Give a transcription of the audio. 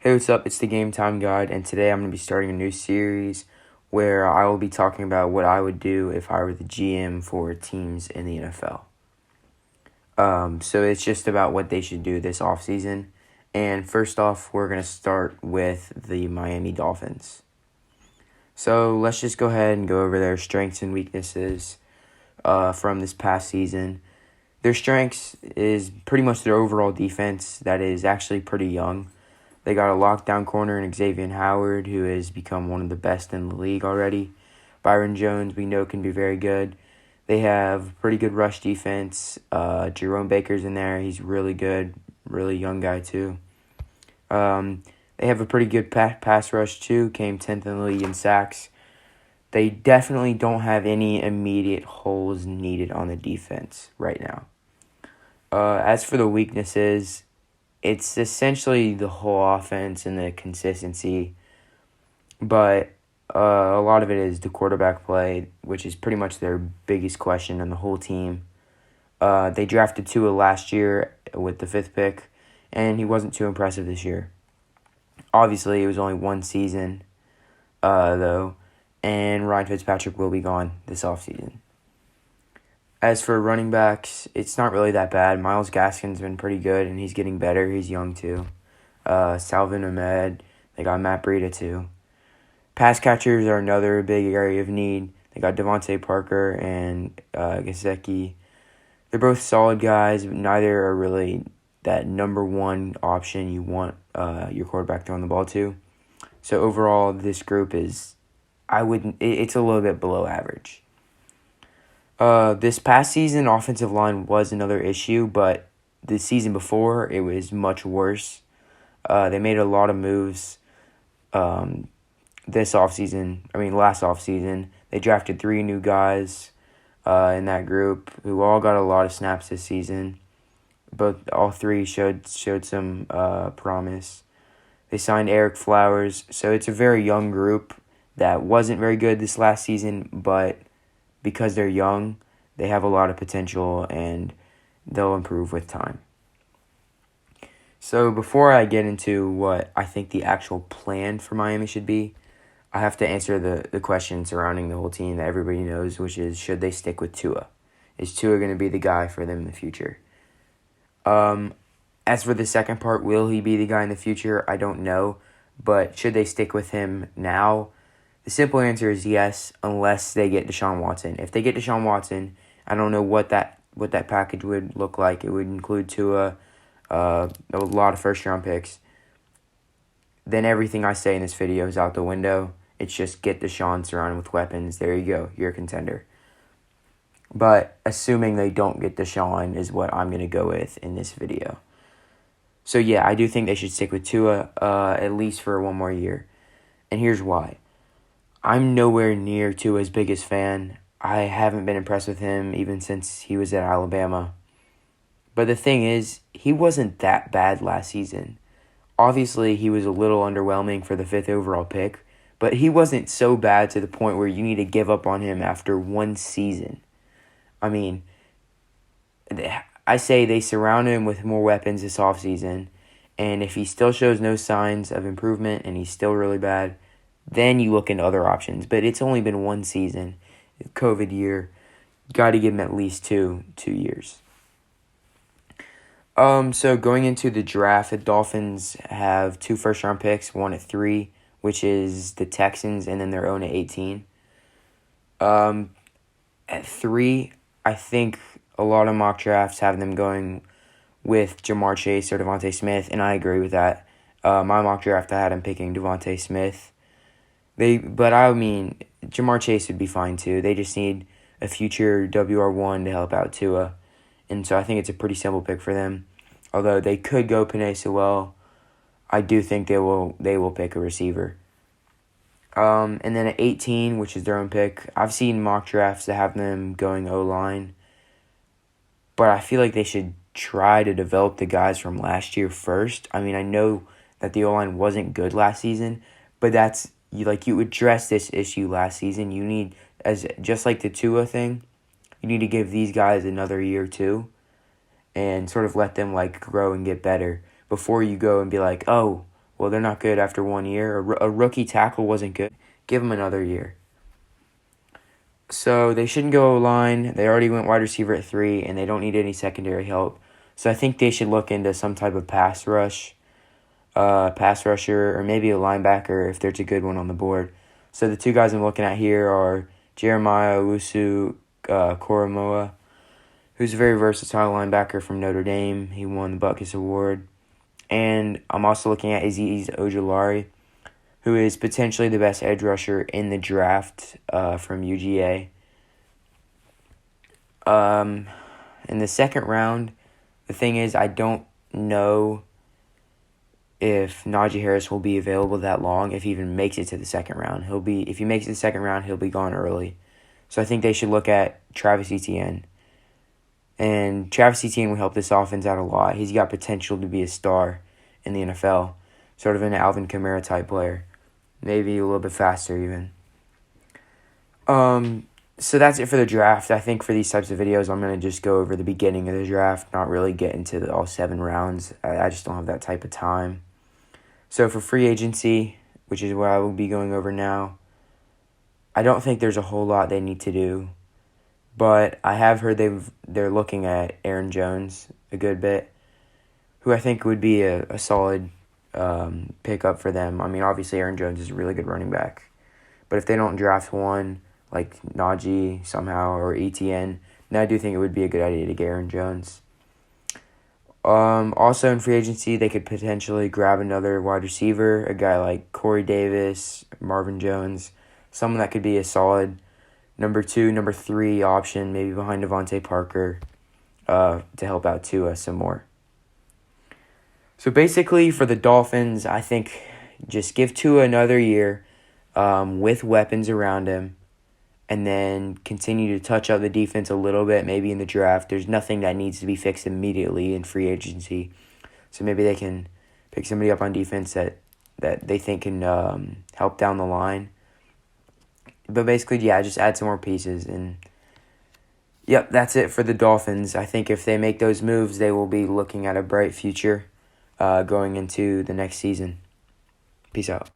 Hey, what's up? It's the Game Time Guide, and today I'm going to be starting a new series where I will be talking about what I would do if I were the GM for teams in the NFL. So it's just about what they should do this offseason. And first off, we're going to start with the Miami Dolphins. So let's just go ahead and go over their strengths and weaknesses from this past season. Their strengths is pretty much their overall defense that is actually pretty young. They got a lockdown corner in Xavier Howard, who has become one of the best in the league already. Byron Jones, we know, can be very good. They have pretty good rush defense. Jerome Baker's in there. He's really good, really young guy too. They have a pretty good pass rush too. Came 10th in the league in sacks. They definitely don't have any immediate holes needed on the defense right now. As for the weaknesses, it's essentially the whole offense and the consistency, but a lot of it is the quarterback play, which is pretty much their biggest question on the whole team. They drafted Tua last year with the 5th pick, and he wasn't too impressive this year. Obviously, it was only one season, though, and Ryan Fitzpatrick will be gone this offseason. As for running backs, it's not really that bad. Myles Gaskin's been pretty good, and he's getting better. He's young, too. Salvin Ahmed. They got Matt Breida, too. Pass catchers are another big area of need. They got Devontae Parker and Gesicki. They're both solid guys, but neither are really that number one option you want your quarterback throwing the ball to. So overall, this group is, it's a little bit below average. This past season, offensive line was another issue, but the season before, it was much worse. They made a lot of moves last offseason. They drafted 3 new guys in that group who all got a lot of snaps this season. All 3 showed some promise. They signed Eric Flowers, so it's a very young group that wasn't very good this last season, but because they're young, they have a lot of potential, and they'll improve with time. So before I get into what I think the actual plan for Miami should be, I have to answer the question surrounding the whole team that everybody knows, which is, should they stick with Tua? Is Tua going to be the guy for them in the future? As for the second part, will he be the guy in the future? I don't know, but should they stick with him now? The simple answer is yes, unless they get Deshaun Watson. If they get Deshaun Watson, I don't know what that package would look like. It would include Tua, a lot of first-round picks. Then everything I say in this video is out the window. It's just get Deshaun surrounded with weapons. There you go. You're a contender. But assuming they don't get Deshaun is what I'm going to go with in this video. So yeah, I do think they should stick with Tua at least for one more year. And here's why. I'm nowhere near Tua's biggest fan. I haven't been impressed with him even since he was at Alabama. But the thing is, he wasn't that bad last season. Obviously, he was a little underwhelming for the 5th overall pick, but he wasn't so bad to the point where you need to give up on him after one season. I mean, I say they surround him with more weapons this offseason, and if he still shows no signs of improvement and he's still really bad, then you look into other options. But it's only been one season, COVID year. You got to give him at least two years. So going into the draft, the Dolphins have 2 first-round picks, one at 3, which is the Texans, and then their own at 18. At 3, I think a lot of mock drafts have them going with Jamar Chase or Devontae Smith, and I agree with that. My mock draft, I had him picking Devontae Smith. Jamar Chase would be fine too. They just need a future WR1 to help out Tua. And so I think it's a pretty simple pick for them. Although they could go Penei Sewell, I do think they will pick a receiver. And then at 18, which is their own pick, I've seen mock drafts that have them going O-line. But I feel like they should try to develop the guys from last year first. I mean, I know that the O-line wasn't good last season, but you addressed this issue last season. You need, just like the Tua thing, you need to give these guys another year too, and sort of let them grow and get better before you go and be like, oh, Well, they're not good after 1 year. A rookie tackle wasn't good. Give them another year. So they shouldn't go O-line. They already went wide receiver at 3, and they don't need any secondary help. So I think they should look into some type of pass rusher, or maybe a linebacker if there's a good one on the board. So the 2 guys I'm looking at here are Jeremiah Owusu-Koramoah, who's a very versatile linebacker from Notre Dame. He won the Butkus Award. And I'm also looking at Azeez Ojulari, who is potentially the best edge rusher in the draft from UGA. In the second round, the thing is, I don't know if Najee Harris will be available that long, if he even makes it to the second round. If he makes it to the second round, he'll be gone early. So I think they should look at Travis Etienne. And Travis Etienne will help this offense out a lot. He's got potential to be a star in the NFL, sort of an Alvin Kamara type player. Maybe a little bit faster even. So that's it for the draft. I think for these types of videos, I'm going to just go over the beginning of the draft, not really get into all 7 rounds. I just don't have that type of time. So for free agency, which is what I will be going over now, I don't think there's a whole lot they need to do. But I have heard they're looking at Aaron Jones a good bit, who I think would be a solid pickup for them. I mean, obviously Aaron Jones is a really good running back. But if they don't draft one, like Najee somehow or ETN, then I do think it would be a good idea to get Aaron Jones. Also in free agency, they could potentially grab another wide receiver, a guy like Corey Davis, Marvin Jones, someone that could be a solid number 2, number 3 option, maybe behind Devontae Parker, to help out Tua some more. So basically for the Dolphins, I think just give Tua another year with weapons around him, and then continue to touch up the defense a little bit, maybe in the draft. There's nothing that needs to be fixed immediately in free agency. So maybe they can pick somebody up on defense that they think can help down the line. But basically, yeah, just add some more pieces. And, yep, that's it for the Dolphins. I think if they make those moves, they will be looking at a bright future going into the next season. Peace out.